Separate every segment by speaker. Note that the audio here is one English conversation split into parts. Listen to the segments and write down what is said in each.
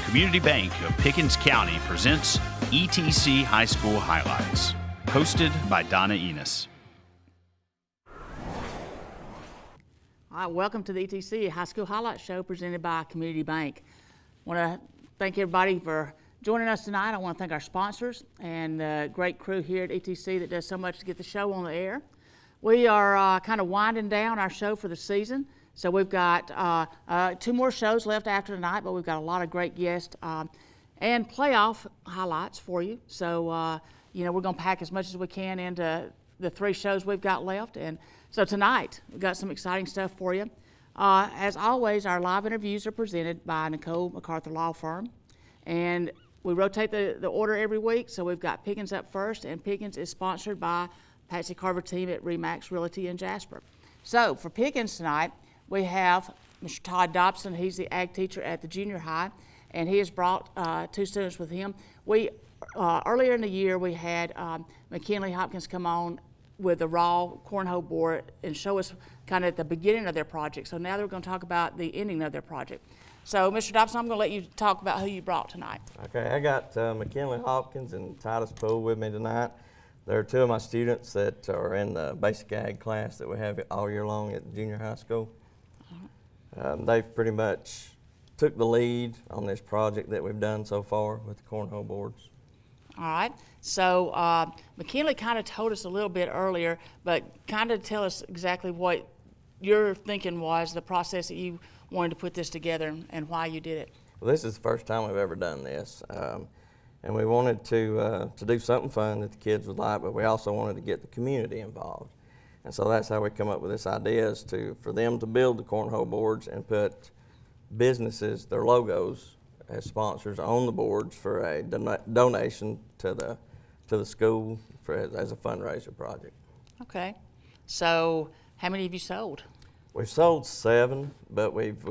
Speaker 1: Community Bank of Pickens County presents ETC High School Highlights, hosted by Donna Enos.
Speaker 2: All right, welcome to the ETC High School Highlights Show presented by Community Bank. I want to thank everybody for joining us tonight. I want to thank our sponsors and the great crew here at ETC that does so much to get the show on the air. We are kind of winding down our show for the season. So we've got 2 more shows left after tonight, but we've got a lot of great guests and playoff highlights for you. So, we're going to pack as much as we can into the 3 shows we've got left. And so tonight, we've got some exciting stuff for you. As always, our live interviews are presented by McArthur Law Firm. And we rotate the order every week. So we've got Pickens up first, and Pickens is sponsored by Patsy Carver team at REMAX Realty in Jasper. So for Pickens tonight, we have Mr. Todd Dobson. He's the ag teacher at the junior high, and he has brought 2 students with him. We earlier in the year, we had Hopkins come on with the raw cornhole board and show us kind of at the beginning of their project. So now they're going to talk about the ending of their project. So, Mr. Dobson, I'm going to let you talk about who you brought tonight.
Speaker 3: Okay, I got Hopkins and Titus Poole with me tonight. They're 2 of my students that are in the basic ag class that we have all year long at the junior high school. They've pretty much took the lead on this project that we've done so far with the cornhole boards.
Speaker 2: All right. So McKinley kind of told us a little bit earlier, but kind of tell us exactly what your thinking was, the process that you wanted to put this together and why you did it.
Speaker 3: Well, this is the first time we've ever done this, and we wanted to do something fun that the kids would like, but we also wanted to get the community involved. And so that's how we come up with this idea, is for them to build the cornhole boards and put businesses, their logos as sponsors on the boards for a donation to the school as a fundraiser project.
Speaker 2: Okay. So how many have you sold?
Speaker 3: We've sold 7, but we've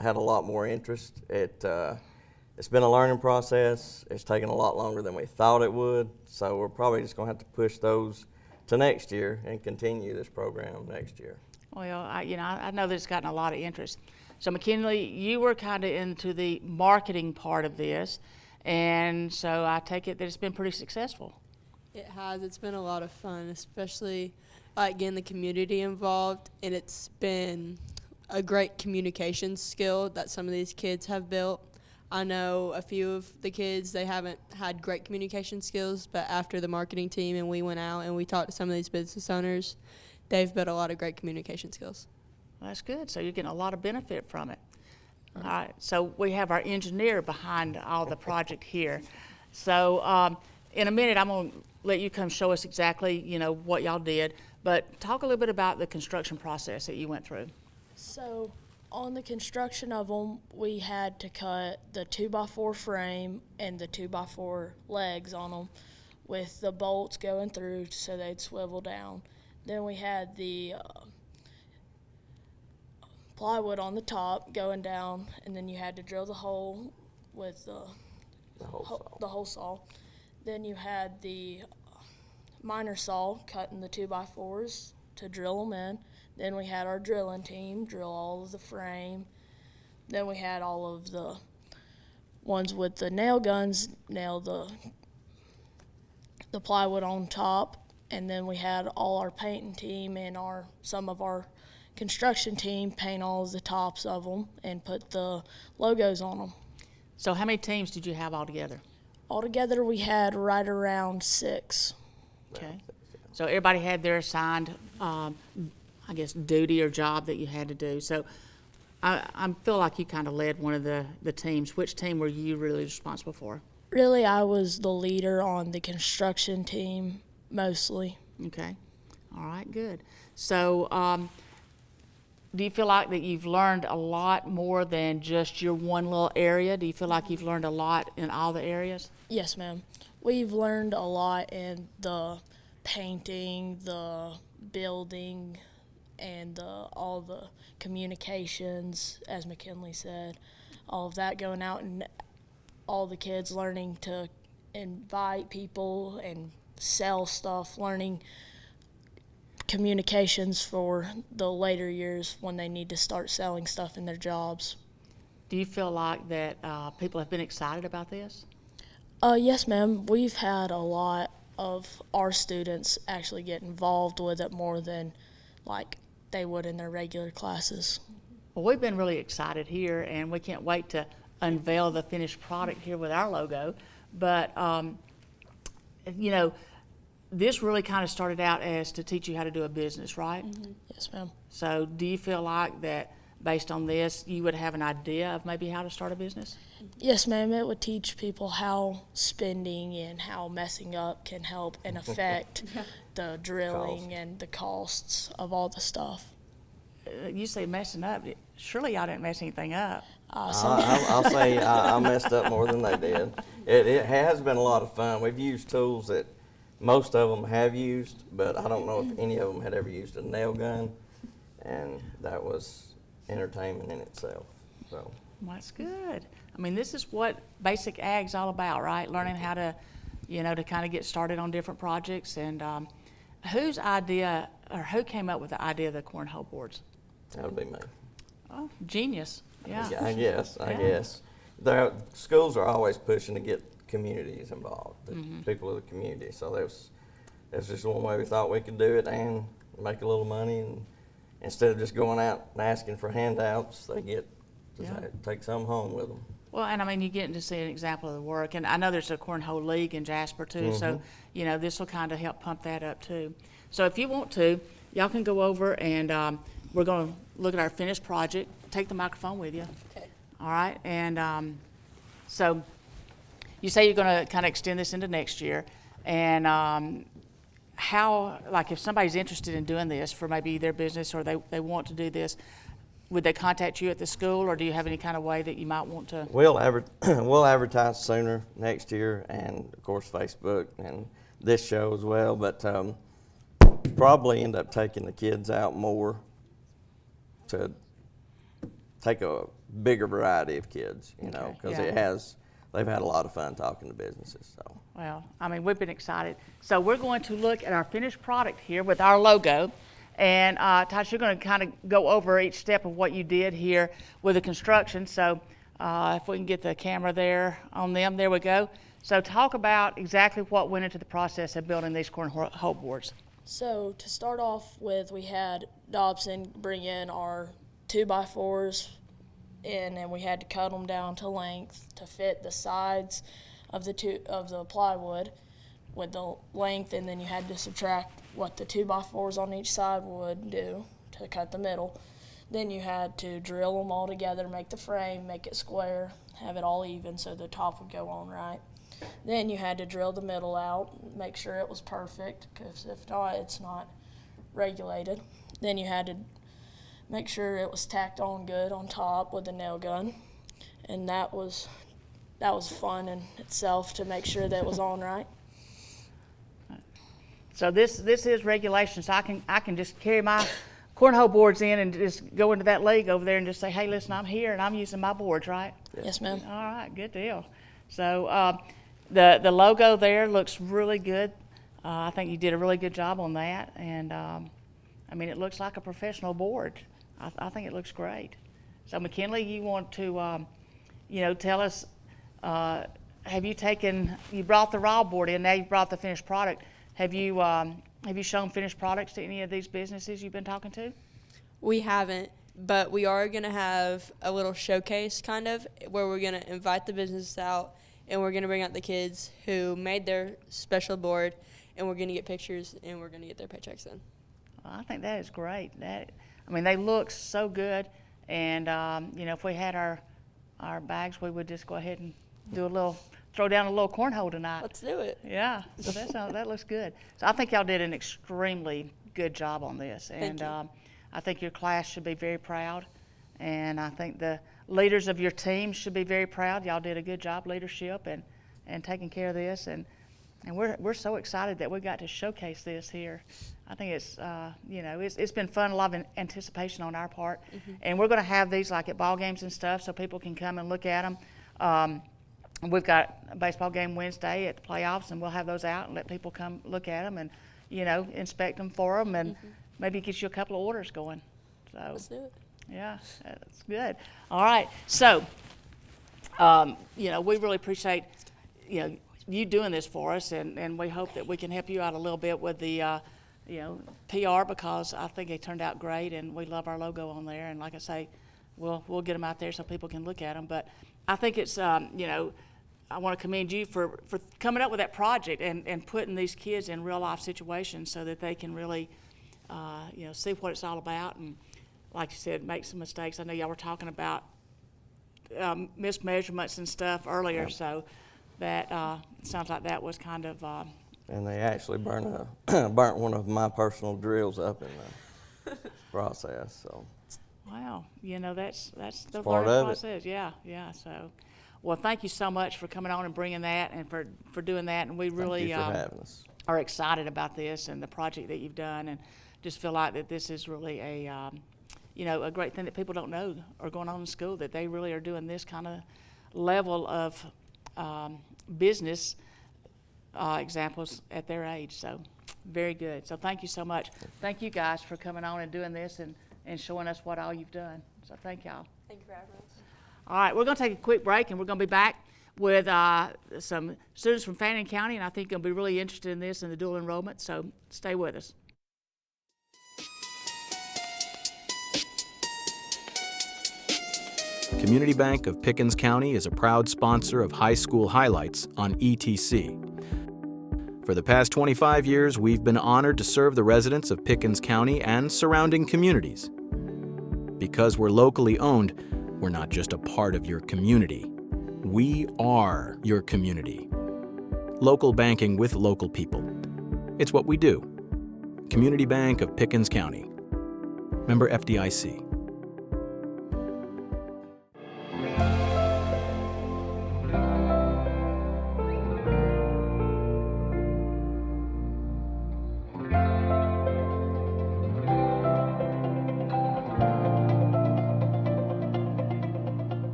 Speaker 3: had a lot more interest. It's been a learning process. It's taken a lot longer than we thought it would, so we're probably just going to have to push those to next year and continue this program next year.
Speaker 2: Well, I know that it's gotten a lot of interest. So McKinley, you were kind of into the marketing part of this, and so I take it that it's been pretty successful.
Speaker 4: It has. It's been a lot of fun, especially getting the community involved, and it's been a great communication skill that some of these kids have built. I know a few of the kids, they haven't had great communication skills, but after the marketing team and we went out and we talked to some of these business owners, they've built a lot of great communication skills.
Speaker 2: Well, that's good. So you're getting a lot of benefit from it. All right. So we have our engineer behind all the project here. So in a minute, I'm going to let you come show us exactly, what y'all did. But talk a little bit about the construction process that you went through.
Speaker 5: So on the construction of them, we had to cut the 2x4 frame and the 2x4 legs on them with the bolts going through so they'd swivel down. Then we had the plywood on the top going down, and then you had to drill the hole with the hole saw. Then you had the miner saw cutting the 2x4s to drill them in. Then we had our drilling team drill all of the frame. Then we had all of the ones with the nail guns nail the plywood on top. And then we had all our painting team and some of our construction team paint all of the tops of them and put the logos on them.
Speaker 2: So how many teams did you have altogether?
Speaker 5: Altogether, we had right around 6.
Speaker 2: Okay. So everybody had their assigned duty or job that you had to do. So I feel like you kind of led one of the teams. Which team were you really responsible for?
Speaker 5: Really, I was the leader on the construction team, mostly.
Speaker 2: Okay. All right, good. So do you feel like that you've learned a lot more than just your one little area? Do you feel like you've learned a lot in all the areas?
Speaker 5: Yes, ma'am. We've learned a lot in the painting, the building, and all the communications, as McKinley said, all of that going out, and all the kids learning to invite people and sell stuff, learning communications for the later years when they need to start selling stuff in their jobs.
Speaker 2: Do you feel like that people have been excited about this?
Speaker 5: Yes, ma'am. We've had a lot of our students actually get involved with it more than like they would in their regular classes.
Speaker 2: Well, we've been really excited here, and we can't wait to unveil the finished product here with our logo. But, you know, this really kind of started out as to teach you how to do a business, right?
Speaker 5: Mm-hmm. Yes, ma'am.
Speaker 2: So do you feel like that based on this, you would have an idea of maybe how to start a business?
Speaker 5: Yes, ma'am. It would teach people how spending and how messing up can help and affect the drilling and the costs of all the stuff.
Speaker 2: You say messing up. Surely y'all didn't mess anything up.
Speaker 3: I'll say I messed up more than they did. It has been a lot of fun. We've used tools that most of them have used, but I don't know if any of them had ever used a nail gun, and that was entertainment in itself. So.
Speaker 2: Well, that's good. I mean, this is what basic ag's all about, right? Learning how to, you know, to kind of get started on different projects. And whose idea, or who came up with the idea of the cornhole boards?
Speaker 3: That would be me.
Speaker 2: Oh, genius. Yeah.
Speaker 3: I guess. Schools are always pushing to get communities involved, the people of the community. So that's just one way we thought we could do it and make a little money. And instead of just going out and asking for handouts, they get to take some home with them.
Speaker 2: Well, and I mean, you get to see an example of the work. And I know there's a cornhole league in Jasper too, so, you know, this will kind of help pump that up too. So if you want to, y'all can go over and we're going to look at our finished project. Take the microphone with you.
Speaker 4: Okay.
Speaker 2: All right, and so you say you're going to kind of extend this into next year, and how, like if somebody's interested in doing this for maybe their business or they want to do this, would they contact you at the school, or do you have any kind of way that you might want to?
Speaker 3: We'll advertise sooner next year, and of course Facebook and this show as well, but probably end up taking the kids out more to take a bigger variety of kids, you know, because they've had a lot of fun talking to businesses. So.
Speaker 2: Well, I mean, we've been excited. So we're going to look at our finished product here with our logo. And Tosh, you're going to kind of go over each step of what you did here with the construction. So if we can get the camera there on them, there we go. So talk about exactly what went into the process of building these cornhole boards.
Speaker 5: So to start off with, we had Dobson bring in our 2x4s in, and we had to cut them down to length to fit the sides of the plywood with the length, and then you had to subtract what the 2x4s on each side would do to cut the middle. Then you had to drill them all together, make the frame, make it square, have it all even so the top would go on right. Then you had to drill the middle out, make sure it was perfect, because if not, it's not regulated. Then you had to make sure it was tacked on good on top with a nail gun, and that was fun in itself to make sure that it was on right.
Speaker 2: So this is regulation, so I can just carry my cornhole boards in and just go into that league over there and just say, hey, listen, I'm here and I'm using my boards, right?
Speaker 5: Yes, ma'am.
Speaker 2: All right, good deal. So the logo there looks really good. I think you did a really good job on that, and I mean, it looks like a professional board. I think it looks great. So McKinley, you want to, you know, tell us, you brought the raw board in, now you brought the finished product. Have you shown finished products to any of these businesses you've been talking to?
Speaker 4: We haven't, but we are going to have a little showcase kind of where we're going to invite the businesses out, and we're going to bring out the kids who made their special board, and we're going to get pictures, and we're going to get their paychecks in.
Speaker 2: Well, I think that is great. I mean, they look so good, and you know, if we had our bags, we would just go ahead and throw down a little cornhole tonight.
Speaker 4: Let's do it.
Speaker 2: Yeah, so that looks good. So I think y'all did an extremely good job on this, and I think your class should be very proud, and I think the leaders of your team should be very proud. Y'all did a good job leadership and taking care of this, and we're so excited that we got to showcase this here. I think it's you know, it's been fun, a lot of anticipation on our part, and we're going to have these like at ball games and stuff, so people can come and look at them. We've got a baseball game Wednesday at the playoffs, and we'll have those out and let people come look at them and, you know, inspect them for them, and maybe get you a couple of orders going. So
Speaker 4: Let's do it.
Speaker 2: Yeah, that's good. All right, so, you know, we really appreciate, you know, you doing this for us, and we hope that we can help you out a little bit with the, you know, PR, because I think it turned out great, and we love our logo on there, and like I say, we'll get them out there so people can look at them. But I think it's, you know, I want to commend you for coming up with that project and putting these kids in real life situations so that they can really, you know, see what it's all about, and like you said, make some mistakes. I know y'all were talking about mismeasurements and stuff earlier, so that sounds like that was kind of.
Speaker 3: And they actually burnt one of my personal drills up in the process. So.
Speaker 2: Wow, you know, that's the
Speaker 3: part
Speaker 2: learning
Speaker 3: of
Speaker 2: process.
Speaker 3: it.
Speaker 2: Yeah. So, well, thank you so much for coming on and bringing that, and for doing that. And we really
Speaker 3: Thank you for having us.
Speaker 2: are excited about this and the project that you've done, and just feel like that this is really a you know, a great thing that people don't know are going on in school, that they really are doing this kind of level of business examples at their age. So very good. So thank you so much. Thank you guys for coming on and doing this and showing us what all you've done. So thank y'all.
Speaker 4: Thank you for having us.
Speaker 2: All right, we're going to take a quick break, and we're going to be back with some students from Fannin County, and I think they'll be really interested in this and the dual enrollment. So stay with us.
Speaker 6: Community Bank of Pickens County is a proud sponsor of High School Highlights on ETC. For the past 25 years, we've been honored to serve the residents of Pickens County and surrounding communities. Because we're locally owned, we're not just a part of your community. We are your community. Local banking with local people. It's what we do. Community Bank of Pickens County. Member FDIC.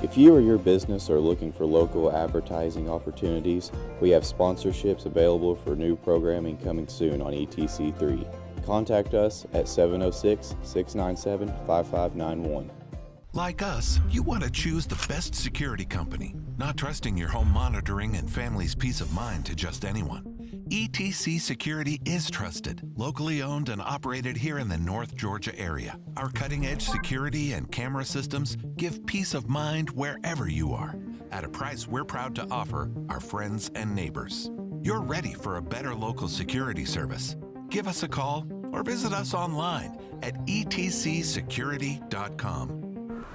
Speaker 7: If you or your business are looking for local advertising opportunities, we have sponsorships available for new programming coming soon on ETC3. Contact us at 706-697-5591.
Speaker 8: Like us, you want to choose the best security company, not trusting your home monitoring and family's peace of mind to just anyone. ETC Security is trusted, locally owned and operated here in the North Georgia area. Our cutting-edge security and camera systems give peace of mind wherever you are, at a price we're proud to offer our friends and neighbors. You're ready for a better local security service. Give us a call or visit us online at etcsecurity.com.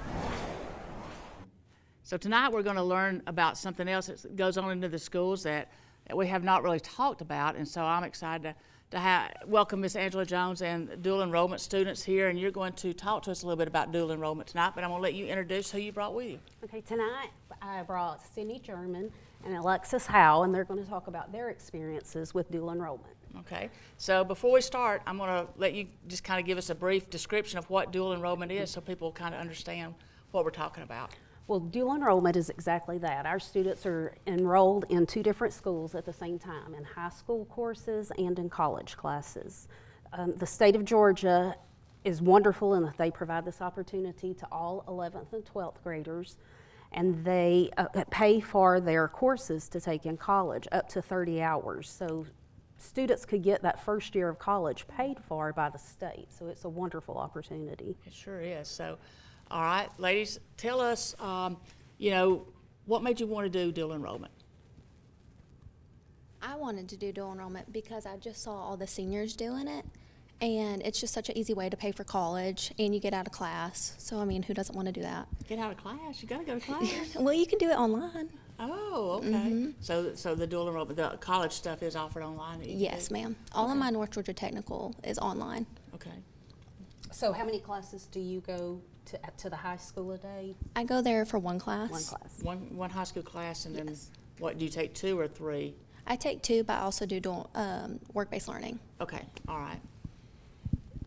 Speaker 2: So tonight we're going to learn about something else that goes on into the schools that we have not really talked about, and so I'm excited to welcome Miss Angela Jones and dual enrollment students here, and you're going to talk to us a little bit about dual enrollment tonight, but I'm going to let you introduce who you brought with you.
Speaker 9: Okay, tonight I brought Sydney German and Alexis Howe, and they're going to talk about their experiences with dual enrollment.
Speaker 2: Okay, so before we start, I'm going to let you just kind of give us a brief description of what dual enrollment is so people kind of understand what we're talking about.
Speaker 9: Well, dual enrollment is exactly that. Our students are enrolled in two different schools at the same time, in high school courses and in college classes. The state of Georgia is wonderful in that they provide this opportunity to all 11th and 12th graders, and they pay for their courses to take in college up to 30 hours. So students could get that first year of college paid for by the state. So it's a wonderful opportunity.
Speaker 2: It sure is. So, all right, ladies, tell us, you know, what made you want to do dual enrollment?
Speaker 10: I wanted to do dual enrollment because I just saw all the seniors doing it, and it's just such an easy way to pay for college, and you get out of class. So, I mean, who doesn't want to do that?
Speaker 2: Get out of class? You got to go to class?
Speaker 10: Well, you can do it online.
Speaker 2: Oh, okay. So the dual enrollment, the college stuff is offered online? That you
Speaker 10: Yes,
Speaker 2: do?
Speaker 10: ma'am. All of my North Georgia Technical is online.
Speaker 2: Okay.
Speaker 9: So how many classes do you go to the high school a day?
Speaker 10: I go there for one class.
Speaker 9: One class.
Speaker 2: One high school class, and then what, do you take 2 or 3?
Speaker 10: I take 2, but I also do work-based learning.
Speaker 2: Okay, all right.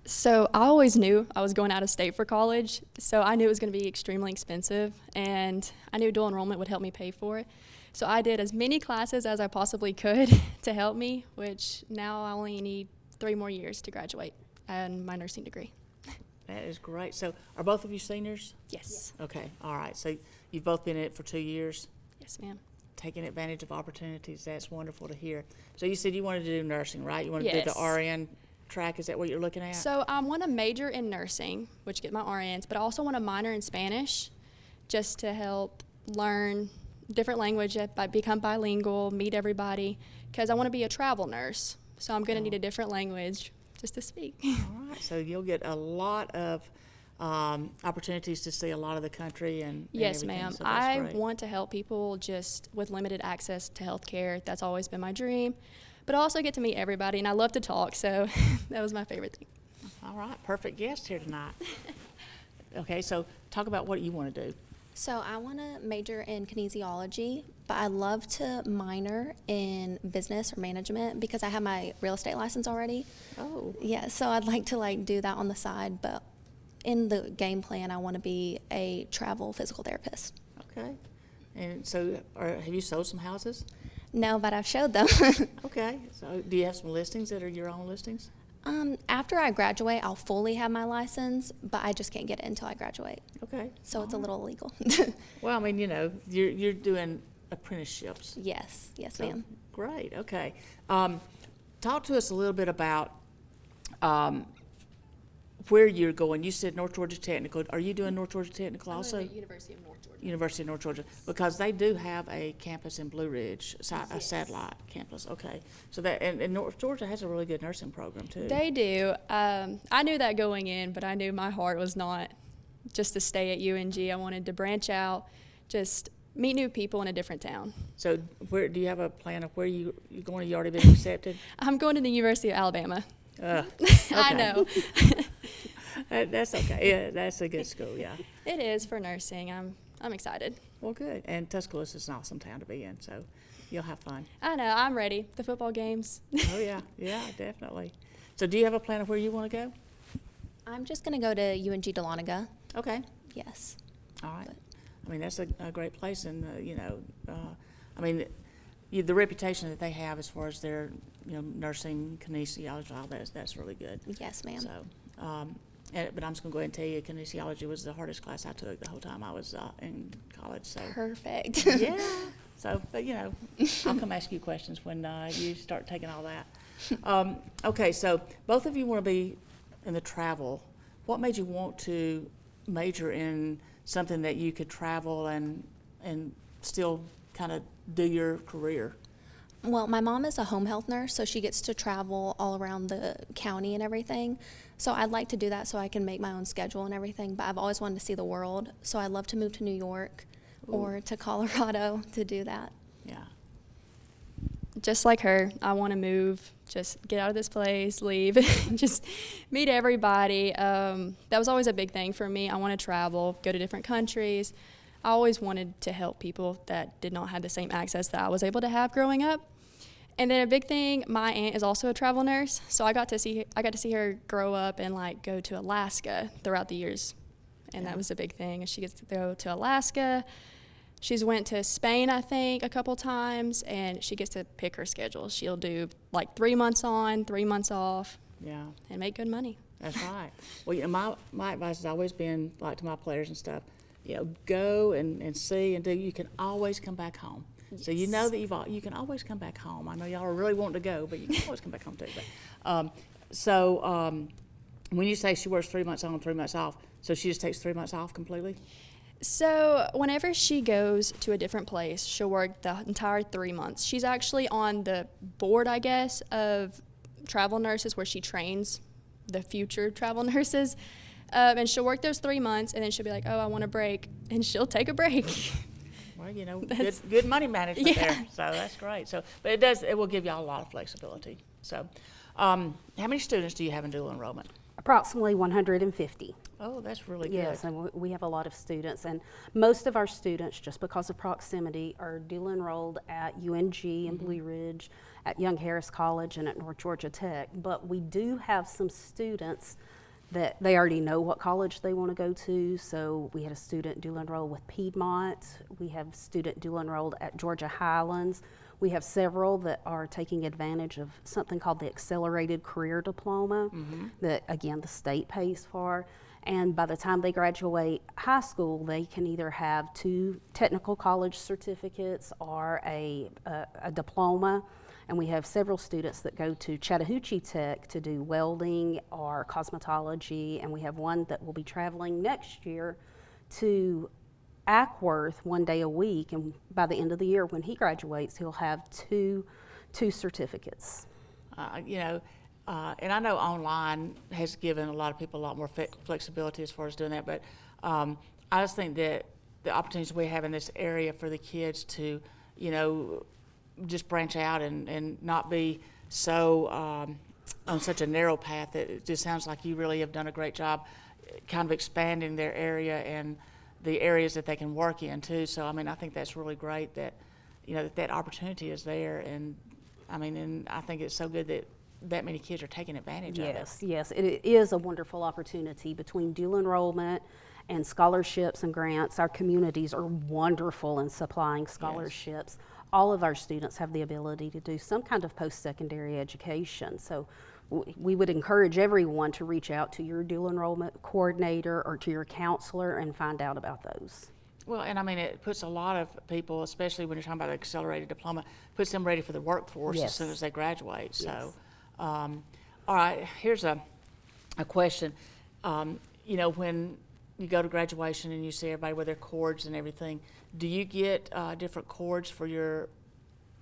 Speaker 11: So I always knew I was going out of state for college, so I knew it was going to be extremely expensive, and I knew dual enrollment would help me pay for it. So I did as many classes as I possibly could to help me, which now I only need 3 more years to graduate and my nursing degree.
Speaker 2: That is great. So are both of you seniors?
Speaker 11: Yes.
Speaker 2: Okay, all right. So you've both been in it for 2 years,
Speaker 11: Yes, ma'am.
Speaker 2: taking advantage of opportunities. That's wonderful to hear. So you said you wanted to do nursing, right? You wanted to do
Speaker 11: Yes.
Speaker 2: the RN track. Is that what you're looking at?
Speaker 11: So I want to major in nursing, which get my RNs, but I also want to minor in Spanish just to help learn different language, become bilingual, meet everybody, because I want to be a travel nurse. So I'm going to need a different language just to speak.
Speaker 2: All right. So you'll get a lot of opportunities to see a lot of the country and
Speaker 11: Yes,
Speaker 2: everything.
Speaker 11: ma'am.
Speaker 2: So that's
Speaker 11: I
Speaker 2: great.
Speaker 11: want to help people just with limited access to health care. That's always been my dream. But I also get to meet everybody, and I love to talk, so that was my favorite thing.
Speaker 2: All right. Perfect guest here tonight. Okay. So talk about what you want to do.
Speaker 10: So I want to major in kinesiology, but I love to minor in business or management because I have my real estate license already.
Speaker 2: Oh.
Speaker 10: Yeah, so I'd like to do that on the side, but in the game plan, I want to be a travel physical therapist.
Speaker 2: Okay. And so have you sold some houses?
Speaker 10: No, but I've showed them.
Speaker 2: Okay. So do you have some listings that are your own listings?
Speaker 10: After I graduate, I'll fully have my license, but I just can't get it until I graduate.
Speaker 2: Okay.
Speaker 10: So it's a little illegal.
Speaker 2: Well, I mean, you're doing apprenticeships.
Speaker 10: Yes,
Speaker 2: So,
Speaker 10: ma'am.
Speaker 2: Great. Okay. Talk to us a little bit about where you're going. You said North Georgia Technical. Are you doing North Georgia Technical also?
Speaker 11: University of North Georgia.
Speaker 2: University of North Georgia, because they do have a campus in Blue Ridge, a satellite campus. Okay, so that and North Georgia has a really good nursing program too.
Speaker 11: They do. I knew that going in, but I knew my heart was not just to stay at UNG. I wanted to branch out, just meet new people in a different town.
Speaker 2: So, where do you have a plan of where you going? You already been accepted?
Speaker 11: I'm going to the University of Alabama.
Speaker 2: Okay.
Speaker 11: I know.
Speaker 2: That's okay. Yeah, that's a good school. Yeah.
Speaker 11: It is for nursing. I'm excited.
Speaker 2: Well, good. And Tuscaloosa is an awesome town to be in, so you'll have fun.
Speaker 11: I know. I'm ready. The football games.
Speaker 2: Oh yeah, yeah, definitely. So, do you have a plan of where you want to go?
Speaker 10: I'm just going to go to UNG Dahlonega.
Speaker 2: Okay.
Speaker 10: Yes.
Speaker 2: All right. I mean, that's a great place, and I mean, the reputation that they have as far as their nursing, kinesiology, all that's really good.
Speaker 10: Yes, ma'am.
Speaker 2: So, but I'm just going to go ahead and tell you, kinesiology was the hardest class I took the whole time I was in college. So
Speaker 10: Perfect.
Speaker 2: yeah. So, but I'll come ask you questions when you start taking all that. Okay, so both of you want to be in the travel. What made you want to major in something that you could travel and still kind of do your career?
Speaker 10: Well, my mom is a home health nurse, so she gets to travel all around the county and everything. So I'd like to do that so I can make my own schedule and everything, but I've always wanted to see the world. So I'd love to move to New York or to Colorado to do that.
Speaker 2: Yeah.
Speaker 11: Just like her, I want to move, just get out of this place, leave, just meet everybody. That was always a big thing for me. I want to travel, go to different countries. I always wanted to help people that did not have the same access that I was able to have growing up. And then a big thing, my aunt is also a travel nurse, so I got to see her grow up and go to Alaska throughout the years, and that was a big thing. And she gets to go to Alaska. She's went to Spain, I think, a couple times, and she gets to pick her schedule. She'll do 3 months on, 3 months off.
Speaker 2: Yeah.
Speaker 11: And make good money.
Speaker 2: That's right. Well, my advice has always been to my players and stuff. Go and see and do. You can always come back home. Yes. So that you can always come back home. I know y'all are really wanting to go, but you can always come back home too. But, when you say she works 3 months on, 3 months off, so she just takes 3 months off completely?
Speaker 11: So whenever she goes to a different place, she'll work the entire 3 months. She's actually on the board, I guess, of travel nurses where she trains the future travel nurses. And she'll work those 3 months, and then she'll be like, oh, I want a break, and she'll take a break.
Speaker 2: Well, good money management there, so that's great. So, but it will give y'all a lot of flexibility. So, how many students do you have in dual enrollment?
Speaker 9: Approximately 150.
Speaker 2: Oh, that's really good.
Speaker 9: Yes, and we have a lot of students, and most of our students, just because of proximity, are dual enrolled at UNG and Blue Ridge, at Young Harris College, and at North Georgia Tech. But we do have some students that they already know what college they want to go to. So we had a student dual enrolled with Piedmont. We have a student dual enrolled at Georgia Highlands. We have several that are taking advantage of something called the Accelerated Career Diploma that, again, the state pays for. And by the time they graduate high school, they can either have 2 technical college certificates or a diploma. And we have several students that go to Chattahoochee Tech to do welding or cosmetology. And we have one that will be traveling next year to Ackworth 1 day a week. And by the end of the year, when he graduates, he'll have two certificates.
Speaker 2: And I know online has given a lot of people a lot more flexibility as far as doing that, but I just think that the opportunities we have in this area for the kids to, just branch out and not be so on such a narrow path, that it just sounds like you really have done a great job kind of expanding their area and the areas that they can work in too. So, I think that's really great that, that opportunity is there. And I think it's so good that many kids are taking advantage of it.
Speaker 9: Yes, it is a wonderful opportunity. Between dual enrollment and scholarships and grants, our communities are wonderful in supplying scholarships. Yes. All of our students have the ability to do some kind of post-secondary education. So we would encourage everyone to reach out to your dual enrollment coordinator or to your counselor and find out about those.
Speaker 2: Well, and it puts a lot of people, especially when you're talking about an accelerated diploma, puts them ready for the workforce as soon as they graduate. So. All right, here's a question. When you go to graduation and you see everybody with their cords and everything, do you get different cords for your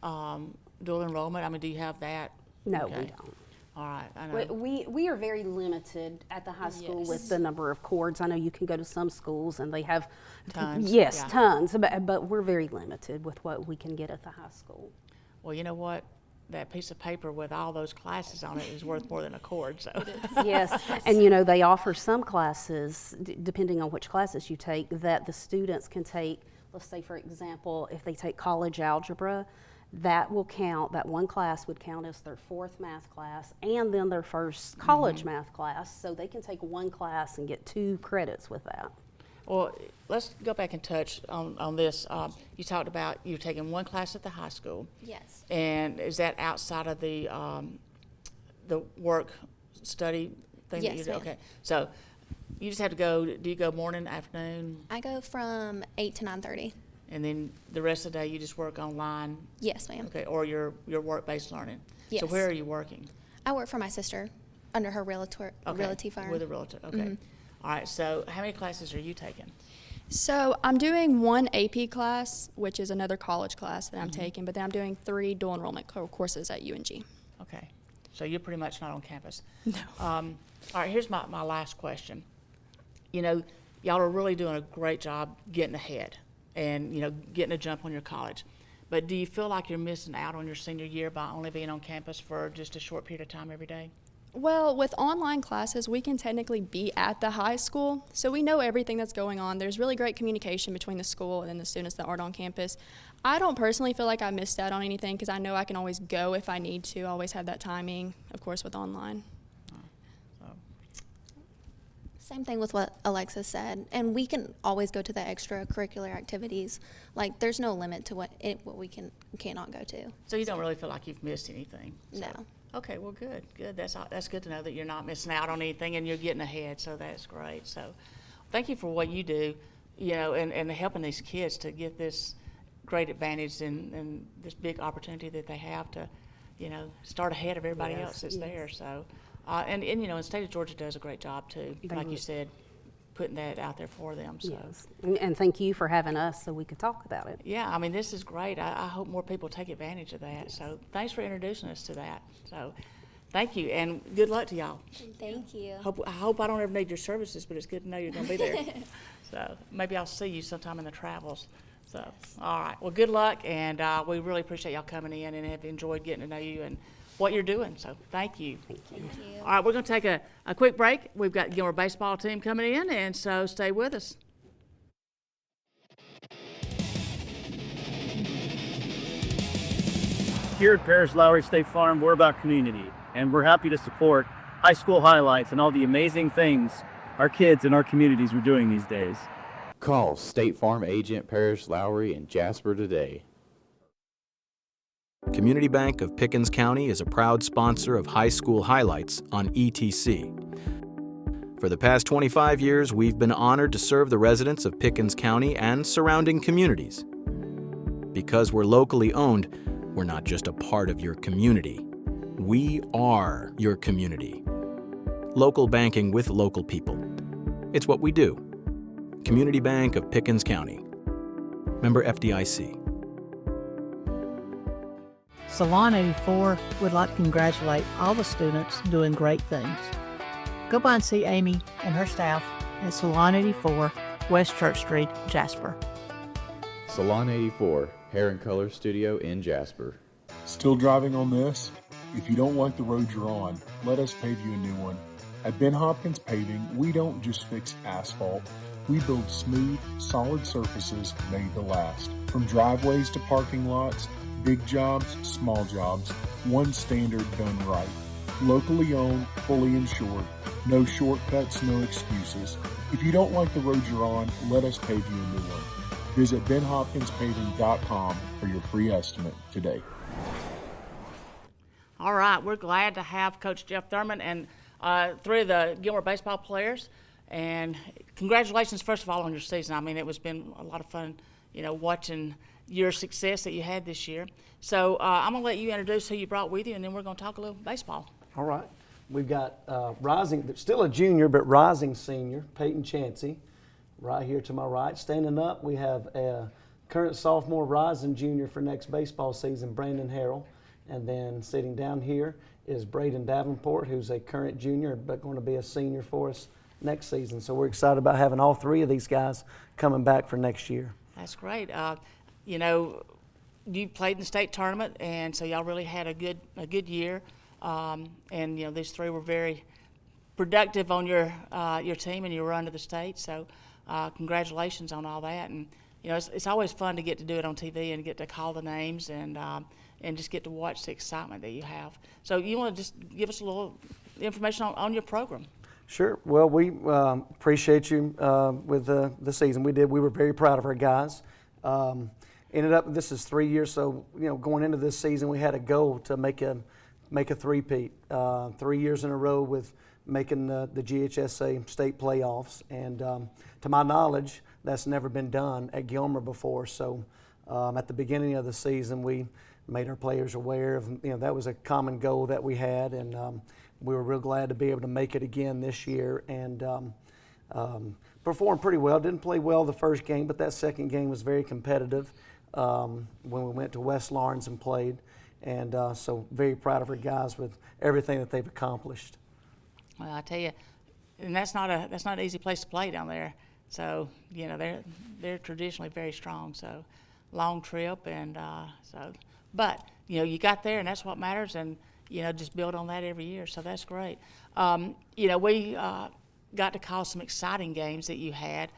Speaker 2: dual enrollment? Do you have that?
Speaker 9: No, we don't.
Speaker 2: All right, I know.
Speaker 9: We are very limited at the high school with the number of cords. I know you can go to some schools and they have tons. Yes, tons, but we're very limited with what we can get at the high school.
Speaker 2: Well, you know what? That piece of paper with all those classes on it is worth more than a cord. So
Speaker 9: yes, and they offer some classes, depending on which classes you take, that the students can take. Let's say, for example, if they take college algebra, that will count. That one class would count as their 4th math class, and then their first college math class. So they can take one class and get 2 credits with that.
Speaker 2: Well, let's go back and touch on this. You talked about you taking one class at the high school.
Speaker 10: Yes.
Speaker 2: And is that outside of the work study thing that you do?
Speaker 10: Ma'am.
Speaker 2: Okay. So you just have to go. Do you go morning, afternoon?
Speaker 10: I go from 8 to 9:30.
Speaker 2: And then the rest of the day you just work online?
Speaker 10: Yes, ma'am.
Speaker 2: Okay. Or your work-based learning.
Speaker 10: Yes.
Speaker 2: So where are you working?
Speaker 10: I work for my sister under her realty firm.
Speaker 2: With a realtor. Okay. Mm-hmm. All right, so how many classes are you taking?
Speaker 11: So I'm doing one AP class, which is another college class that I'm taking, but then I'm doing 3 dual enrollment courses at UNG.
Speaker 2: Okay, so you're pretty much not on campus.
Speaker 11: No.
Speaker 2: All right, here's my last question. Y'all are really doing a great job getting ahead and, getting a jump on your college. But do you feel like you're missing out on your senior year by only being on campus for just a short period of time every day?
Speaker 11: Well, with online classes, we can technically be at the high school, so we know everything that's going on. There's really great communication between the school and the students that aren't on campus. I don't personally feel like I missed out on anything because I know I can always go if I need to. I always have that timing, of course, with online.
Speaker 10: Same thing with what Alexa said, and we can always go to the extracurricular activities. Like, there's no limit to what we cannot go to.
Speaker 2: So you don't really feel like you've missed anything? So.
Speaker 10: No.
Speaker 2: Okay, well, good. That's good to know that you're not missing out on anything and you're getting ahead, so that's great. So thank you for what you do, and helping these kids to get this great advantage and this big opportunity that they have to, start ahead of everybody else that's there. So, and the state of Georgia does a great job too, like you said, putting that out there for them. So.
Speaker 9: Yes, and thank you for having us so we could talk about it.
Speaker 2: Yeah, this is great. I hope more people take advantage of that. Yes. So thanks for introducing us to that. So thank you, and good luck to y'all.
Speaker 10: Thank you.
Speaker 2: I hope I don't ever need your services, but it's good to know you're going to be there. So maybe I'll see you sometime in the travels. So, all right. Well, good luck, and we really appreciate y'all coming in and have enjoyed getting to know you and what you're doing. So thank you.
Speaker 10: Thank you.
Speaker 2: All right, we're going to take a quick break. We've got Gilmer baseball team coming in, and so stay with us.
Speaker 12: Here at Parish Lowrie State Farm, we're about community, and we're happy to support high school highlights and all the amazing things our kids and our communities are doing these days.
Speaker 7: Call State Farm agent Parish Lowrie in Jasper today.
Speaker 6: Community Bank of Pickens County is a proud sponsor of High School Highlights on ETC. For the past 25 years, we've been honored to serve the residents of Pickens County and surrounding communities. Because we're locally owned, we're not just a part of your community. We are your community. Local banking with local people. It's what we do. Community Bank of Pickens County. Member FDIC.
Speaker 13: Salon 84 would like to congratulate all the students doing great things. Go by and see Amy and her staff at Salon 84, West Church Street, Jasper.
Speaker 7: Salon 84, Hair and Color Studio in Jasper.
Speaker 14: Still driving on this? If you don't like the road you're on, let us pave you a new one. At Ben Hopkins Paving, we don't just fix asphalt. We build smooth, solid surfaces made to last. From driveways to parking lots, big jobs, small jobs, one standard done right. Locally owned, fully insured. No shortcuts, no excuses. If you don't like the road you're on, let us pave you a new one. Visit benhopkinspaving.com for your free estimate today.
Speaker 2: All right, we're glad to have Coach Jeff Thurman and 3 of the Gilmer baseball players. And congratulations, first of all, on your season. I mean, it's been a lot of fun, watching your success that you had this year. So I'm going to let you introduce who you brought with you, and then we're going to talk a little baseball.
Speaker 15: All right. We've got rising, still a junior, but rising senior, Peyton Chansey, right here to my right. Standing up, we have a current sophomore rising junior for next baseball season, Brandon Harrell. And then sitting down here is Braden Davenport, who's a current junior, but going to be a senior for us next season. So we're excited about having all 3 of these guys coming back for next year.
Speaker 2: That's great. You played in the state tournament, and so y'all really had a good year. And these 3 were very productive on your team and your run to the state. So congratulations on all that. And it's always fun to get to do it on TV and get to call the names and just get to watch the excitement that you have. So you want to just give us a little information on your program?
Speaker 15: Sure. Well, we appreciate you with the season we did. We were very proud of our guys. Ended up, this is 3 years, so going into this season, we had a goal to make a three-peat, 3 years in a row with making the GHSA state playoffs. And to my knowledge, that's never been done at Gilmer before. So at the beginning of the season, we made our players aware of, that was a common goal that we had. And we were real glad to be able to make it again this year and performed pretty well. Didn't play well the first game, but that second game was very competitive when we went to West Lawrence and played. And so very proud of our guys with everything that they've accomplished.
Speaker 2: Well, I tell you, and that's not an easy place to play down there. So they're traditionally very strong. So long trip and but you got there and that's what matters. And just build on that every year. So that's great. We got to call some exciting games that you had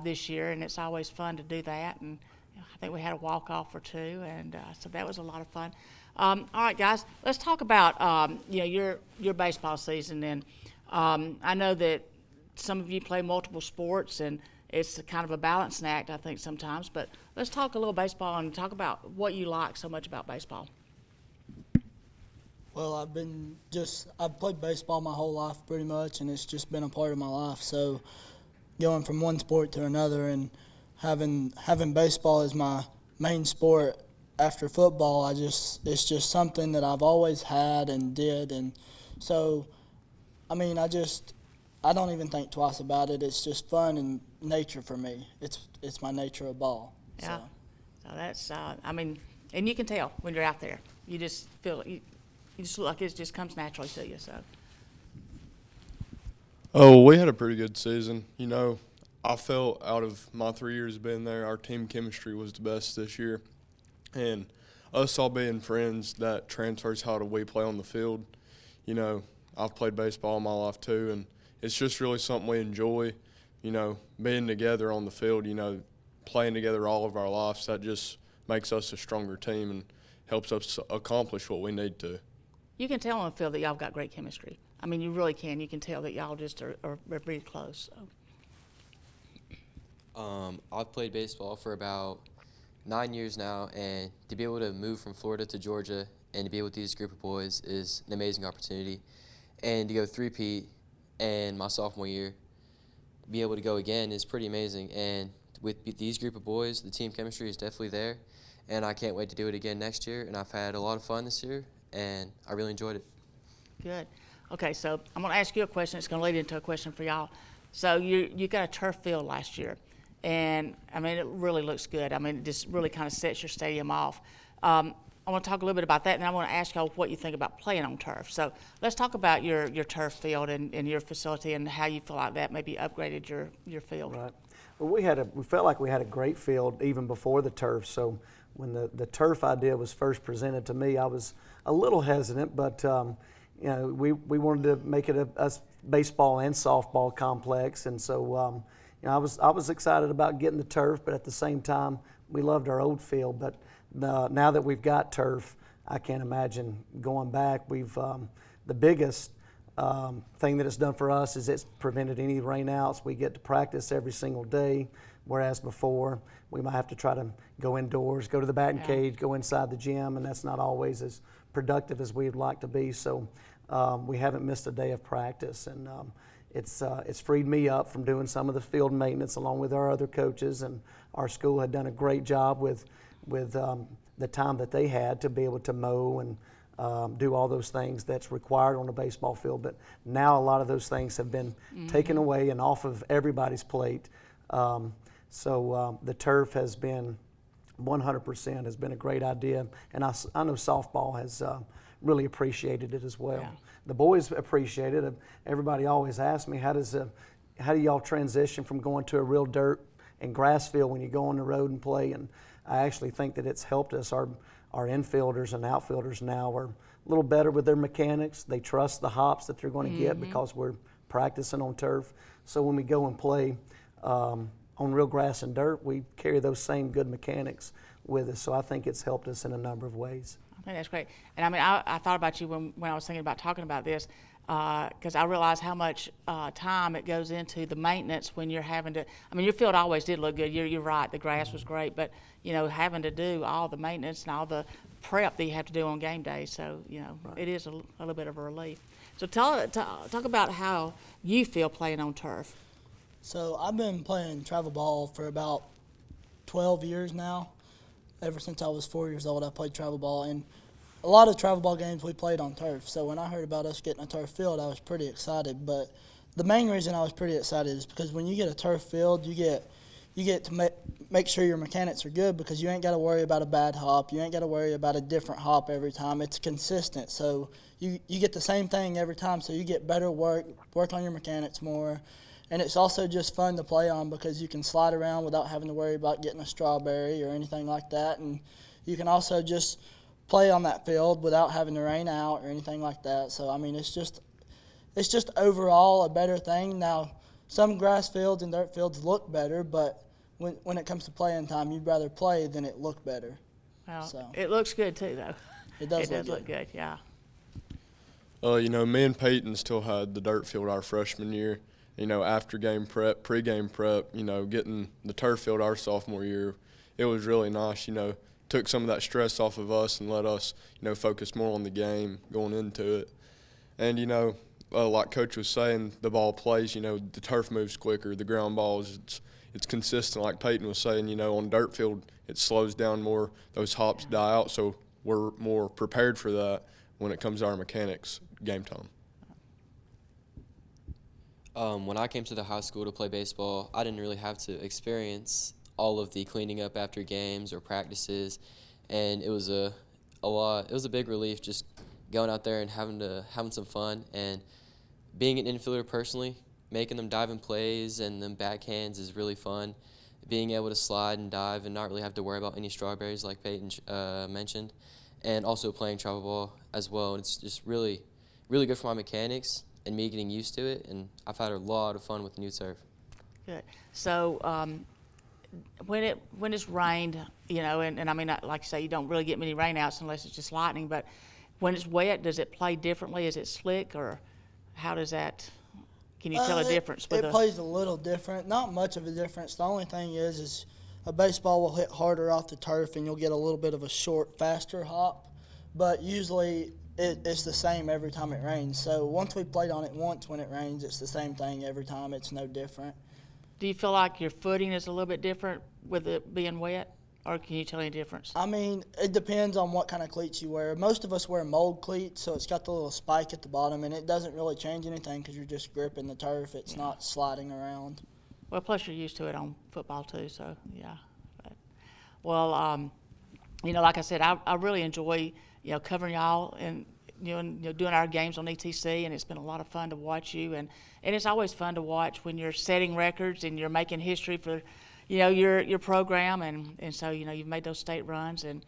Speaker 2: this year, and it's always fun to do that. And I think we had a walk-off or 2, and so that was a lot of fun. All right, guys, let's talk about your baseball season. And I know that some of you play multiple sports, and it's kind of a balancing act, I think, sometimes. But let's talk a little baseball and talk about what you like so much about baseball.
Speaker 16: Well, I've played baseball my whole life pretty much, and it's just been a part of my life. So going from one sport to another and having baseball as my main sport after football, it's just something that I've always had and did. And so, I don't even think twice about it. It's just fun and nature for me. It's my nature of ball.
Speaker 2: Yeah. So that's, and you can tell when you're out there. You just feel it. You just look like it just comes naturally to you. So.
Speaker 17: Oh, we had a pretty good season. I felt out of my 3 years being there, our team chemistry was the best this year. And us all being friends, that transfers how we play on the field. I've played baseball all my life too, and it's just really something we enjoy, being together on the field, playing together all of our lives. That just makes us a stronger team and helps us accomplish what we need to.
Speaker 2: You can tell on the field that y'all got great chemistry. You really can. You can tell that y'all just are pretty close. So.
Speaker 18: I've played baseball for about 9 years now, and to be able to move from Florida to Georgia and to be with these group of boys is an amazing opportunity. And to go three-peat and my sophomore year, to be able to go again is pretty amazing. And with these group of boys, the team chemistry is definitely there, and I can't wait to do it again next year. And I've had a lot of fun this year, and I really enjoyed it.
Speaker 2: Good. Okay, so I'm going to ask you a question. It's going to lead into a question for y'all. So you got a turf field last year, and I mean, it really looks good. I mean, it just really kind of sets your stadium off. I want to talk a little bit about that, and I want to ask y'all what you think about playing on turf. So let's talk about your turf field and your facility and how you feel like that maybe upgraded your field.
Speaker 15: Right. Well, we felt like we had a great field even before the turf. So when the turf idea was first presented to me, I was a little hesitant, but you know, we wanted to make it a baseball and softball complex, and so you know, I was excited about getting the turf, but at the same time, we loved our old field. But now that we've got turf, I can't imagine going back. We've the biggest thing that it's done for us is it's prevented any rainouts. We get to practice every single day, whereas before we might have to try to go indoors, go to the batting cage, go inside the gym, and that's not always as productive as we'd like to be. So we haven't missed a day of practice, and it's freed me up from doing some of the field maintenance along with our other coaches, and our school had done a great job with the time that they had to be able to mow and do all those things that's required on a baseball field. But now a lot of those things have been taken away and off of everybody's plate. So the turf has been 100% has been a great idea, and I know softball has really appreciated it as well.
Speaker 2: Yeah.
Speaker 15: The boys appreciate it. Everybody always asks me, how do y'all transition from going to a real dirt and grass field when you go on the road and play? And I actually think that it's helped us. Our infielders and outfielders now are a little better with their mechanics. They trust the hops that they're going to get because we're practicing on turf. So when we go and play on real grass and dirt, we carry those same good mechanics with us. So I think it's helped us in a number of ways.
Speaker 2: I think that's great. And I mean, I thought about you when I was thinking about talking about this, because I realized how much time it goes into the maintenance when you're having to. I mean, your field always did look good. You're right. The grass was great, but you know, having to do all the maintenance and all the prep that you have to do on game day. So you know, it is a little bit of a relief. So talk about how you feel playing on turf.
Speaker 16: So I've been playing travel ball for about 12 years now. Ever since I was 4 years old, I played travel ball, and a lot of travel ball games we played on turf. So when I heard about us getting a turf field, I was pretty excited. But the main reason I was pretty excited is because when you get a turf field, you get to make sure your mechanics are good, because you ain't got to worry about a bad hop. You ain't got to worry about a different hop every time. It's consistent. So you get the same thing every time, so you get better work on your mechanics more. And it's also just fun to play on because you can slide around without having to worry about getting a strawberry or anything like that. And you can also just play on that field without having to rain out or anything like that. So, I mean, it's just overall a better thing. Now, some grass fields and dirt fields look better, but when it comes to playing time, you'd rather play than it look better.
Speaker 2: Well,
Speaker 16: so.
Speaker 2: It looks good too, though.
Speaker 16: It does
Speaker 2: look good, yeah.
Speaker 17: You know, me and Peyton still had the dirt field our freshman year. You know, after game prep, pre-game prep, you know, getting the turf field our sophomore year, it was really nice. You know, took some of that stress off of us and let us, you know, focus more on the game going into it. And, you know, like Coach was saying, the ball plays, you know, the turf moves quicker, the ground balls, it's consistent. Like Peyton was saying, you know, on dirt field, it slows down more, those hops die out, so we're more prepared for that when it comes to our mechanics game time.
Speaker 18: When I came to the high school to play baseball, I didn't really have to experience all of the cleaning up after games or practices, and it was a lot. It was a big relief just going out there and having some fun, and being an infielder personally, making them diving plays and them backhands is really fun. Being able to slide and dive and not really have to worry about any strawberries like Peyton mentioned, and also playing travel ball as well. And it's just really, really good for my mechanics and me getting used to it, and I've had a lot of fun with the new turf.
Speaker 2: Good. So when it's rained, you know, and I mean, like you say, you don't really get many rainouts unless it's just lightning, but when it's wet, does it play differently? Is it slick, or how does that, can you tell a difference?
Speaker 16: It plays a little different, not much of a difference. The only thing is a baseball will hit harder off the turf and you'll get a little bit of a short, faster hop, but usually it's the same every time it rains. So once we played on it once, when it rains, it's the same thing every time. It's no different.
Speaker 2: Do you feel like your footing is a little bit different with it being wet, or can you tell any difference?
Speaker 16: I mean, it depends on what kind of cleats you wear. Most of us wear mold cleats, so it's got the little spike at the bottom, and it doesn't really change anything because you're just gripping the turf. It's not sliding around.
Speaker 2: Well, plus you're used to it on football too, so yeah. But, well, you know, like I said, I really enjoy, you know, covering y'all and doing our games on ETC, and it's been a lot of fun to watch you, and it's always fun to watch when you're setting records and you're making history for, you know, your program, and so, you know, you've made those state runs, and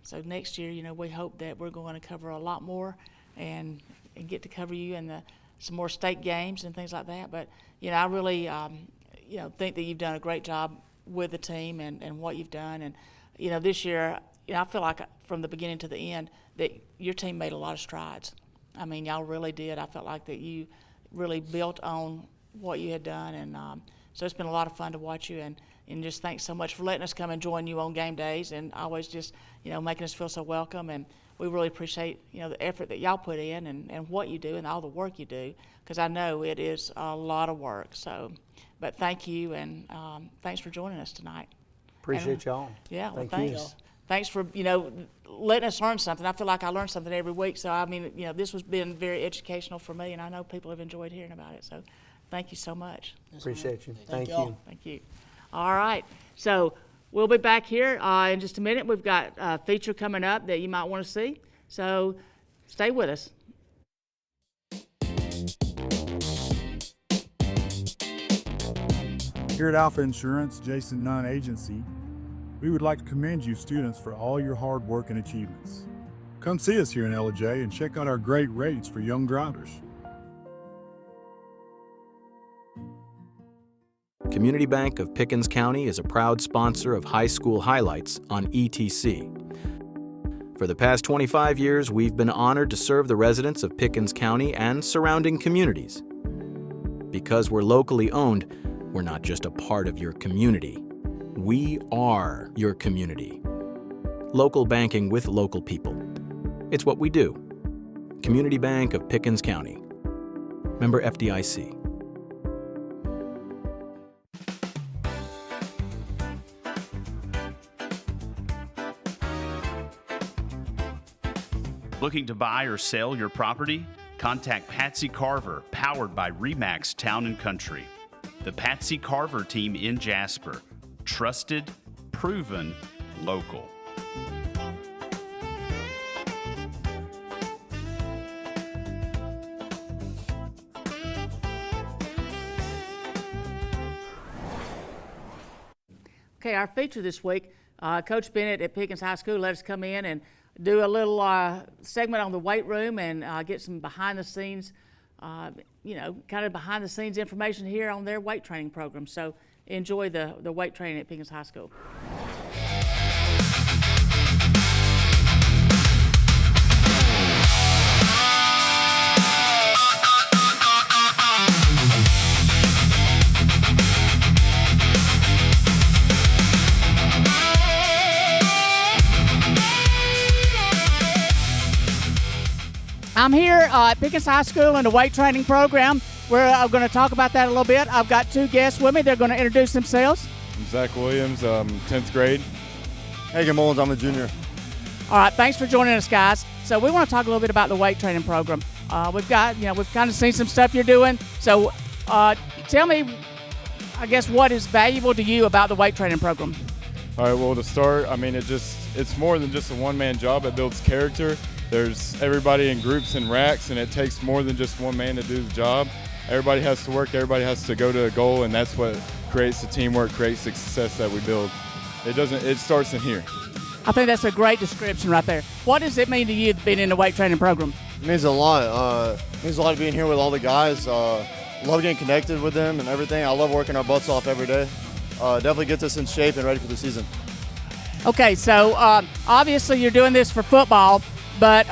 Speaker 2: so next year, you know, we hope that we're going to cover a lot more and get to cover you in some more state games and things like that. But, you know, I really, you know, think that you've done a great job with the team and what you've done, and, you know, this year, you know, I feel like from the beginning to the end that your team made a lot of strides. I mean, y'all really did. I felt like that you really built on what you had done, and so it's been a lot of fun to watch you, and just thanks so much for letting us come and join you on game days, and always just, you know, making us feel so welcome, and we really appreciate, you know, the effort that y'all put in and what you do and all the work you do, because I know it is a lot of work. So, but thank you, and thanks for joining us tonight.
Speaker 15: Appreciate y'all.
Speaker 2: Yeah, well,
Speaker 15: Thank
Speaker 2: thanks.
Speaker 15: you.
Speaker 2: Thanks for, you know, letting us learn something. I feel like I learn something every week. So, I mean, you know, this has been very educational for me, and I know people have enjoyed hearing about it. So, thank you so much.
Speaker 15: Appreciate you. Thank
Speaker 16: y'all.
Speaker 15: you.
Speaker 2: Thank you. All right. So, we'll be back here in just a minute. We've got a feature coming up that you might want to see. So, stay with us.
Speaker 19: Here at Alfa Insurance, Jason Nunn Agency, we would like to commend you students for all your hard work and achievements. Come see us here in Ellijay and check out our great rates for young drivers.
Speaker 6: Community Bank of Pickens County is a proud sponsor of High School Highlights on ETC. For the past 25 years, we've been honored to serve the residents of Pickens County and surrounding communities. Because we're locally owned, we're not just a part of your community. We are your community. Local banking with local people. It's what we do. Community Bank of Pickens County. Member FDIC.
Speaker 1: Looking to buy or sell your property? Contact Patsy Carver, powered by REMAX Town & Country. The Patsy Carver team in Jasper. Trusted, proven, local.
Speaker 2: Okay, our feature this week, Coach Bennett at Pickens High School let us come in and do a little segment on the weight room and get some behind the scenes, you know, kind of behind the scenes information here on their weight training program. So enjoy the weight training at Pickens High School. I'm here at Pickens High School in the weight training program. We're going to talk about that a little bit. I've got two guests with me. They're going to introduce themselves.
Speaker 20: I'm Zach Williams, 10th grade. Hagen Mullins, I'm a junior.
Speaker 2: All right, thanks for joining us, guys. So we want to talk a little bit about the weight training program. We've kind of seen some stuff you're doing. So tell me, I guess, what is valuable to you about the weight training program?
Speaker 20: All right, well, to start, I mean, it's more than just a one-man job. It builds character. There's everybody in groups and racks, and it takes more than just one man to do the job. Everybody has to work, everybody has to go to a goal, and that's what creates the teamwork, creates the success that we build. It starts in here.
Speaker 2: I think that's a great description right there. What does it mean to you being in the weight training program?
Speaker 20: It means a lot. It means a lot being here with all the guys. Love getting connected with them and everything. I love working our butts off every day. Definitely gets us in shape and ready for the season.
Speaker 2: Okay, so obviously you're doing this for football, but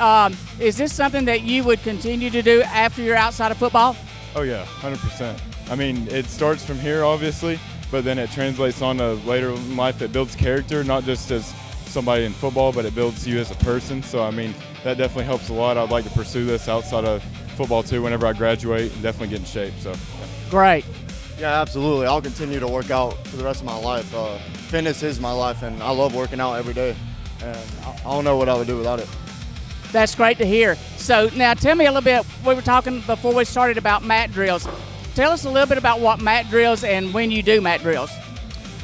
Speaker 2: is this something that you would continue to do after you're outside of football?
Speaker 20: Oh yeah, 100%. I mean, it starts from here, obviously, but then it translates on to later in life. It builds character, not just as somebody in football, but it builds you as a person. So, I mean, that definitely helps a lot. I'd like to pursue this outside of football too whenever I graduate and definitely get in shape. So, yeah.
Speaker 2: Great.
Speaker 21: Yeah, absolutely. I'll continue to work out for the rest of my life. Fitness is my life, and I love working out every day. And I don't know what I would do without it.
Speaker 2: That's great to hear. So now tell me a little bit, we were talking before we started about mat drills. Tell us a little bit about what mat drills and when you do mat drills.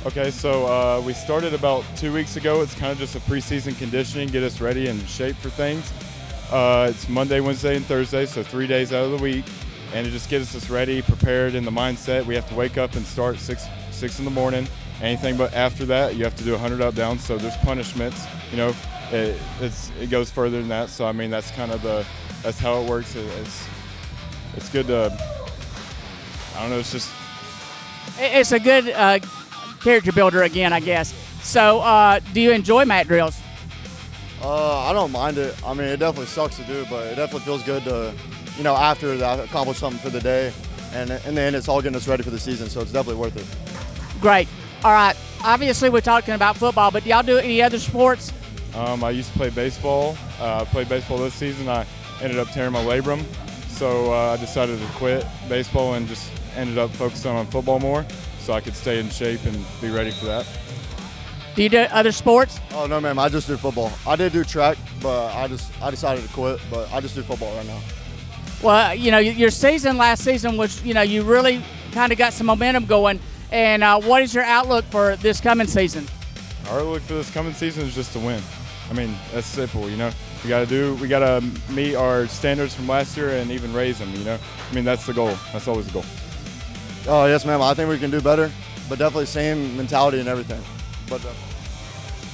Speaker 20: Okay, so we started about 2 weeks ago. It's kind of just a preseason conditioning, get us ready and in shape for things. It's Monday, Wednesday, and Thursday, so 3 days out of the week. And it just gets us ready, prepared in the mindset. We have to wake up and start 6 in the morning. Anything but after that, you have to do 100 up down. So there's punishments. You know, it goes further than that. So I mean, that's kind of that's how it works. It's good to, I don't know.
Speaker 2: It's a good character builder again, I guess. So do you enjoy mat drills?
Speaker 21: I don't mind it. I mean, it definitely sucks to do, but it definitely feels good to, you know, after I've accomplished something for the day, and in the end, it's all getting us ready for the season, so it's definitely worth it.
Speaker 2: Great. All right. Obviously, we're talking about football, but do y'all do any other sports?
Speaker 20: I used to play baseball. I played baseball this season. I ended up tearing my labrum, so I decided to quit baseball and just ended up focusing on football more, so I could stay in shape and be ready for that.
Speaker 2: Do you do other sports?
Speaker 21: Oh no, ma'am. I just do football. I did do track, but I decided to quit. But I just do football right now.
Speaker 2: Well, you know, your season last season was, you know, you really kind of got some momentum going. And what is your outlook for this coming season?
Speaker 20: Our outlook for this coming season is just to win. I mean, that's simple, you know. We gotta meet our standards from last year and even raise them, you know. I mean, that's the goal. That's always the goal.
Speaker 21: Oh yes, ma'am. I think we can do better, but definitely same mentality and everything. But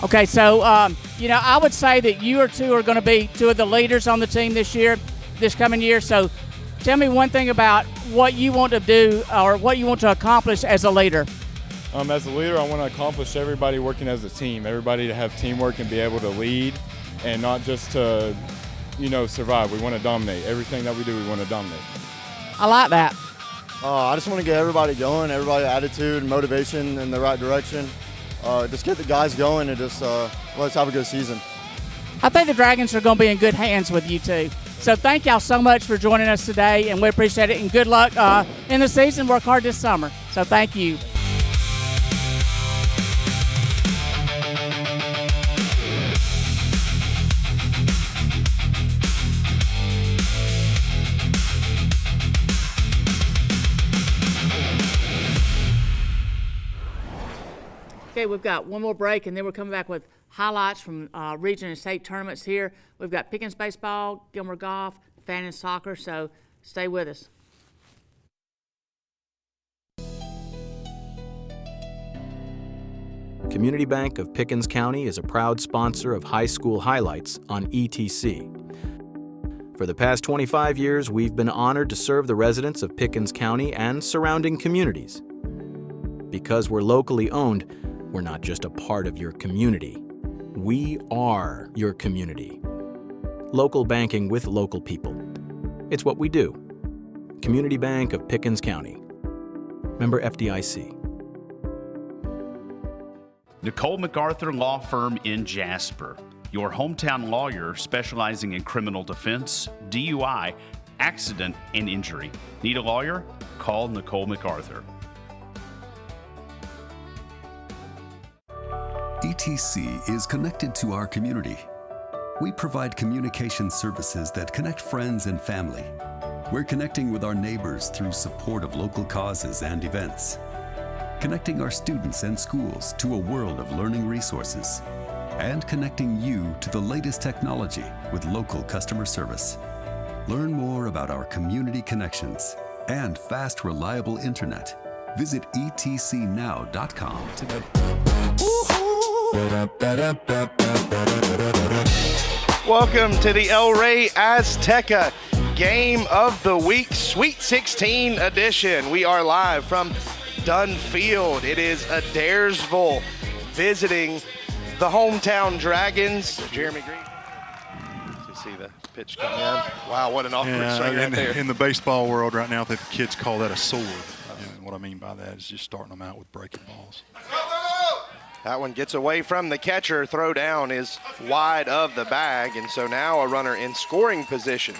Speaker 2: okay, so you know, I would say that you two are going to be two of the leaders on the team this coming year. So tell me one thing about what you want to do or what you want to accomplish as a leader.
Speaker 20: As a leader, I want to accomplish everybody working as a team, everybody to have teamwork and be able to lead and not just to, you know, survive. We want to dominate. Everything that we do, we want to dominate.
Speaker 2: I like that.
Speaker 21: I just want to get everybody going, everybody attitude and motivation in the right direction. Just get the guys going and just let's have a good season.
Speaker 2: I think the Dragons are going to be in good hands with you two. So thank y'all so much for joining us today, and we appreciate it. And good luck in the season. Work hard this summer. So thank you. Okay, we've got one more break, and then we're coming back with highlights from region and state tournaments here. We've got Pickens baseball, Gilmer golf, Fannin soccer, so stay with us.
Speaker 6: Community Bank of Pickens County is a proud sponsor of High School Highlights on ETC. For the past 25 years, we've been honored to serve the residents of Pickens County and surrounding communities. Because we're locally owned, we're not just a part of your community. We are your community. Local banking with local people. It's what we do. Community Bank of Pickens County. Member FDIC.
Speaker 1: Nicole McArthur Law Firm in Jasper. Your hometown lawyer specializing in criminal defense, DUI, accident, and injury. Need a lawyer? Call Nicole McArthur.
Speaker 22: ETC is connected to our community. We provide communication services that connect friends and family. We're connecting with our neighbors through support of local causes and events. Connecting our students and schools to a world of learning resources. And connecting you to the latest technology with local customer service. Learn more about our community connections and fast, reliable internet. Visit etcnow.com today.
Speaker 23: Welcome to the El Rey Azteca Game of the Week Sweet 16 edition. We are live from Dunn Field. It is Adairsville visiting the hometown Dragons. Jeremy Green. To see the pitch come in. Wow, what an awkward swing right there.
Speaker 24: In the baseball world right now, I think the kids call that a sword. And what I mean by that is just starting them out with breaking balls.
Speaker 23: That one gets away from the catcher. Throw down is wide of the bag, and so now a runner in scoring position.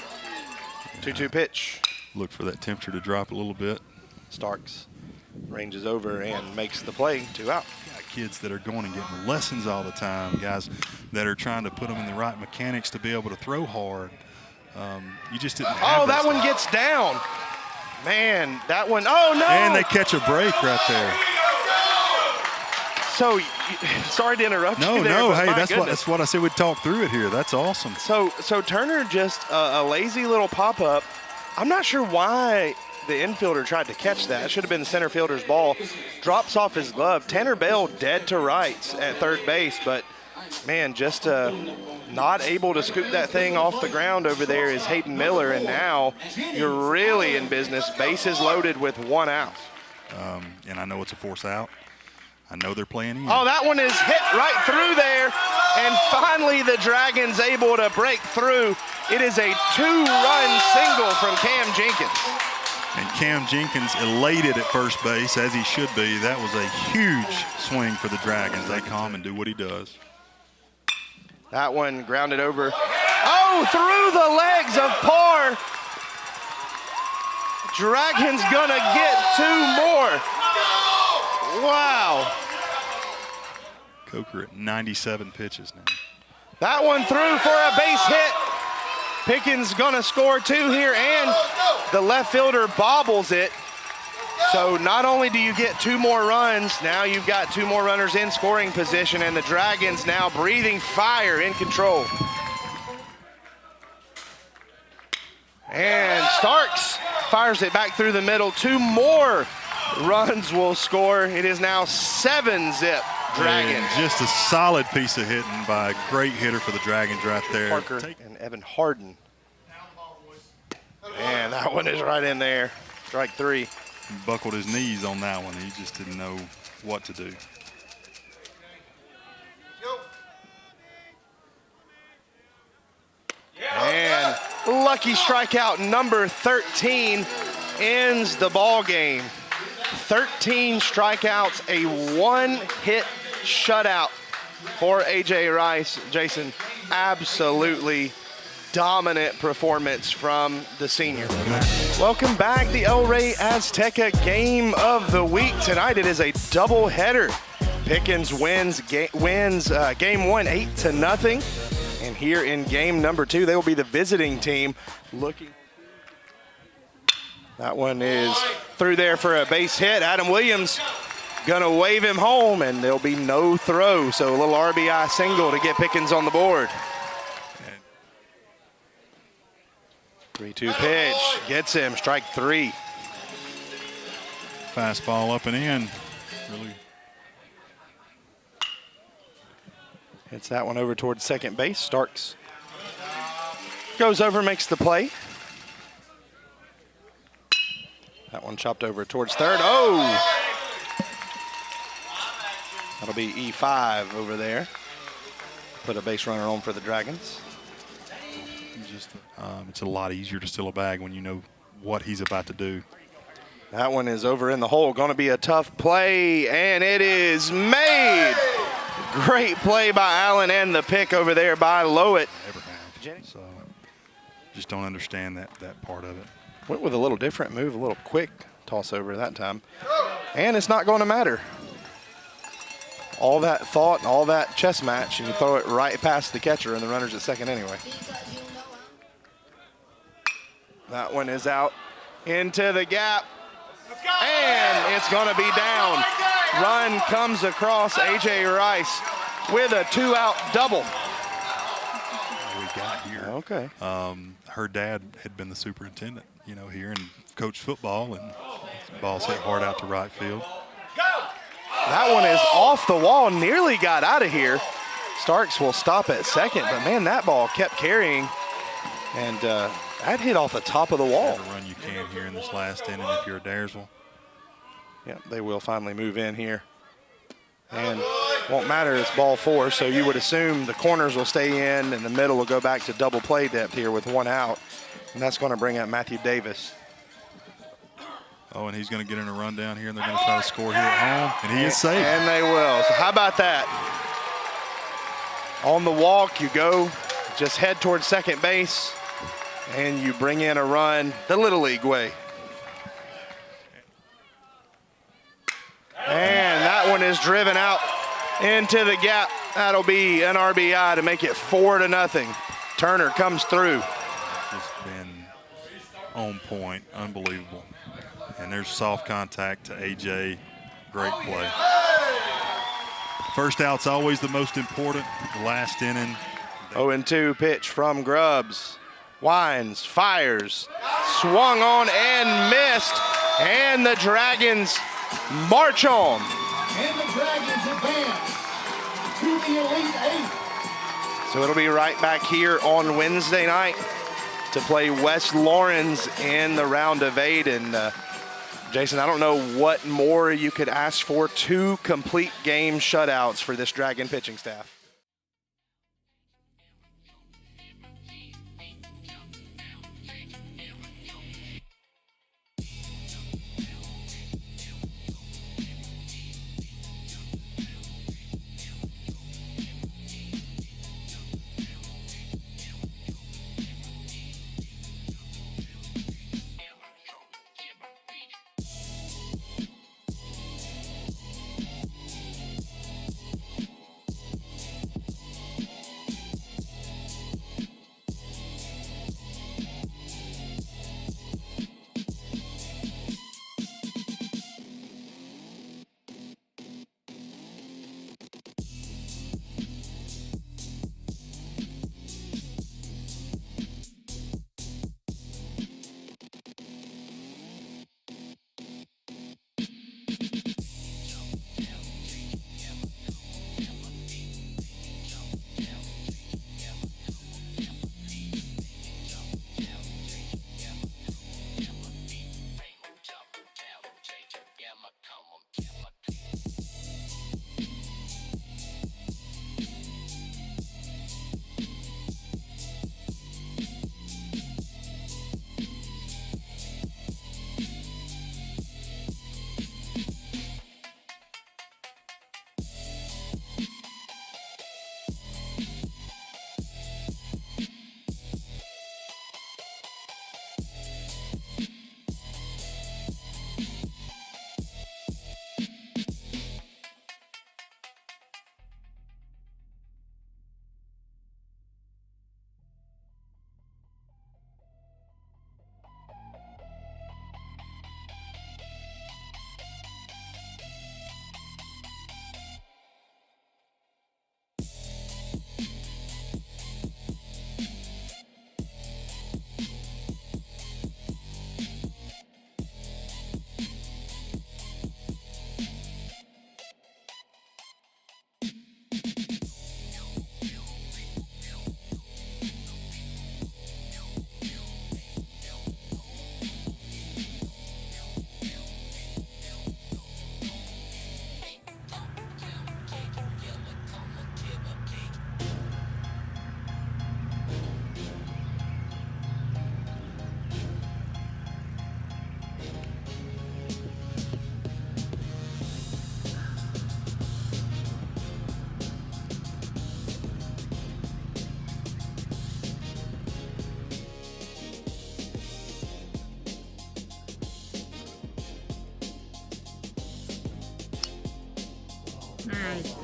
Speaker 23: 2-2 pitch.
Speaker 24: Look for that temperature to drop a little bit.
Speaker 23: Starks ranges over and makes the play. 2 out.
Speaker 24: Got kids that are going and getting lessons all the time, guys that are trying to put them in the right mechanics to be able to throw hard. You just didn't have
Speaker 23: that one gets down. Man, that one, oh no!
Speaker 24: And they catch a break right there.
Speaker 23: So, sorry to interrupt you there.
Speaker 24: No, hey,
Speaker 23: my
Speaker 24: that's what I said we'd talk through it here. That's awesome.
Speaker 23: So Turner just a lazy little pop-up. I'm not sure why the infielder tried to catch that. It should have been the center fielder's ball. Drops off his glove. Tanner Bell dead to rights at third base, but man, just not able to scoop that thing off the ground over there is Hayden Miller, and now you're really in business. Bases loaded with 1 out.
Speaker 24: And I know it's a force out. I know they're playing in.
Speaker 23: Oh, that one is hit right through there, and finally the Dragons able to break through. It is a 2-run single from Cam Jenkins.
Speaker 24: And Cam Jenkins elated at first base, as he should be. That was a huge swing for the Dragons. They come and do what he does.
Speaker 23: That one grounded over. Oh, through the legs of Parr. Dragons gonna get 2 more. Wow.
Speaker 24: Coker at 97 pitches now.
Speaker 23: That one through for a base hit. Pickens gonna score 2 here, and the left fielder bobbles it. So not only do you get 2 more runs, now you've got 2 more runners in scoring position, and the Dragons now breathing fire in control. And Starks fires it back through the middle. 2 more runs will score. It is now 7-zip Dragons.
Speaker 24: And just a solid piece of hitting by a great hitter for the Dragons right there.
Speaker 23: Parker and Evan Harden. And that one is right in there. Strike 3.
Speaker 24: He buckled his knees on that one. He just didn't know what to do.
Speaker 23: And lucky strikeout number 13 ends the ball game. 13 strikeouts, a 1-hit shutout for A.J. Rice. Jason, absolutely dominant performance from the senior. Welcome back, the Ellijay Azteca Game of the Week. Tonight it is a doubleheader. Pickens wins game 1 8-0. And here in game number 2, they will be the visiting team looking. That one is through there for a base hit. Adam Williams gonna wave him home, and there'll be no throw. So a little RBI single to get Pickens on the board. 3-2 pitch, gets him, strike 3.
Speaker 24: Fastball up and in, really.
Speaker 23: Hits that one over towards second base. Starks goes over, makes the play. That one chopped over towards third. Oh! That'll be E5 over there. Put a base runner on for the Dragons.
Speaker 24: It's a lot easier to steal a bag when you know what he's about to do.
Speaker 23: That one is over in the hole. Going to be a tough play, and it is made. Great play by Allen, and the pick over there by Lowett.
Speaker 24: So just don't understand that part of it.
Speaker 23: Went with a little different move, a little quick toss over that time. And it's not going to matter. All that thought, all that chess match, and you throw it right past the catcher, and the runner's at second anyway. That one is out into the gap, and it's going to be down. Run comes across A.J. Rice with a 2-out double.
Speaker 24: We got here.
Speaker 23: Okay.
Speaker 24: Her dad had been the superintendent, here and coached football, and the ball's hit hard out to right field.
Speaker 23: That one is off the wall, nearly got out of here. Starks will stop at second, but man, that ball kept carrying, and that hit off the top of the wall.
Speaker 24: Every run you can here in this last inning if you're a Daresville.
Speaker 23: Yeah, they will finally move in here. And won't matter, it's ball 4, so you would assume the corners will stay in and the middle will go back to double play depth here with 1 out. And that's going to bring up Matthew Davis.
Speaker 24: Oh, and he's going to get in a run down here, and they're going to try to score here at home, and he is safe.
Speaker 23: And they will. So how about that? On the walk, you go, just head towards second base, and you bring in a run the Little League way. And that one is driven out into the gap. That'll be an RBI to make it 4-0. Turner comes through.
Speaker 24: Just been on point, unbelievable. And there's soft contact to AJ, great play. First out's always the most important, the last inning.
Speaker 23: 0-2 pitch from Grubbs. Winds, fires, swung on and missed. And the Dragons march on.
Speaker 3: And the Dragons advance to the Elite Eight.
Speaker 23: So it'll be right back here on Wednesday night to play West Lawrence in the round of 8. And Jason, I don't know what more you could ask for. 2 complete game shutouts for this Dragon pitching staff.
Speaker 2: Nice.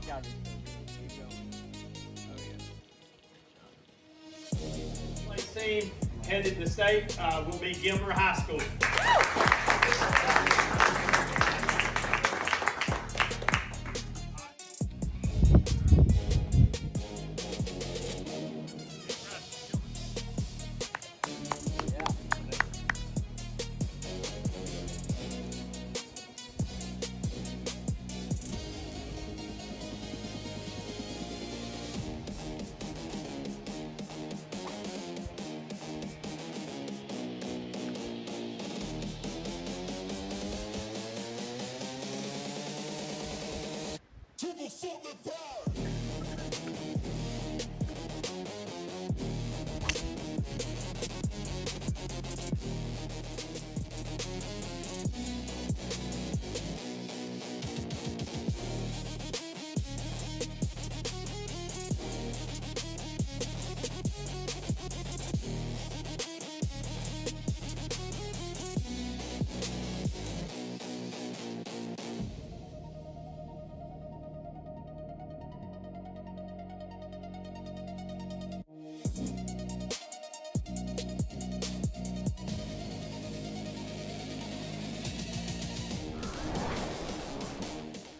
Speaker 4: Y'all just keep going.
Speaker 5: Next team headed to state will be Gilmer High School.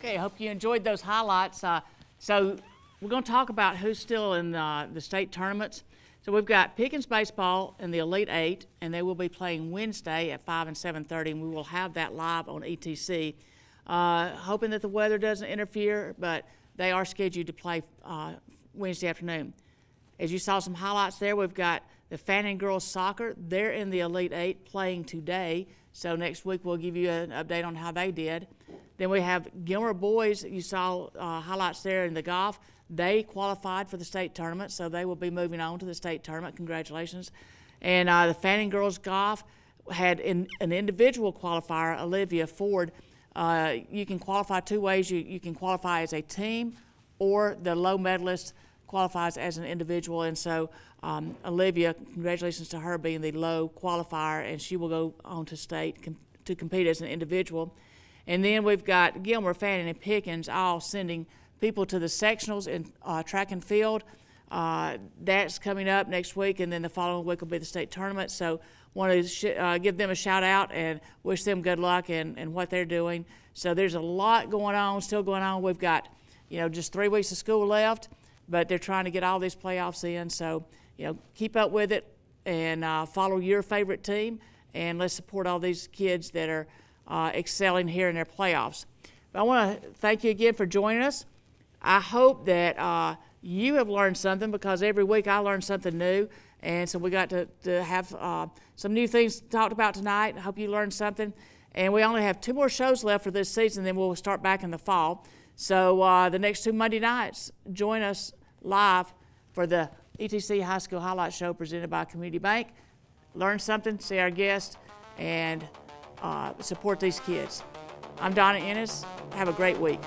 Speaker 2: Okay, I hope you enjoyed those highlights. So we're going to talk about who's still in the state tournaments. So we've got Pickens baseball in the Elite Eight, and they will be playing Wednesday at 5 and 7:30, and we will have that live on ETC. Hoping that the weather doesn't interfere, but they are scheduled to play Wednesday afternoon. As you saw some highlights there, we've got the Fannin girls soccer. They're in the Elite Eight playing today, so next week we'll give you an update on how they did. Then we have Gilmer boys. You saw highlights there in the golf. They qualified for the state tournament, so they will be moving on to the state tournament. Congratulations. And the Fannin girls golf had an individual qualifier, Olivia Ford. You can qualify two ways. You can qualify as a team, or the low medalist qualifies as an individual. And so Olivia, congratulations to her being the low qualifier, and she will go on to state to compete as an individual. And then we've got Gilmer, Fannin, and Pickens all sending people to the sectionals in track and field. That's coming up next week, and then the following week will be the state tournament. So want to give them a shout out and wish them good luck in what they're doing. So there's a lot going on, still going on. We've got, just 3 weeks of school left, but they're trying to get all these playoffs in. So, keep up with it and follow your favorite team, and let's support all these kids that are excelling here in their playoffs. But I want to thank you again for joining us. I hope that you have learned something, because every week I learn something new, and so we got to have some new things talked about tonight. I hope you learned something. And we only have 2 more shows left for this season, then we'll start back in the fall. So the next 2 Monday nights, join us live for the ETC High School Highlight Show presented by Community Bank. Learn something, see our guests, and support these kids. I'm Donna Ennis. Have a great week.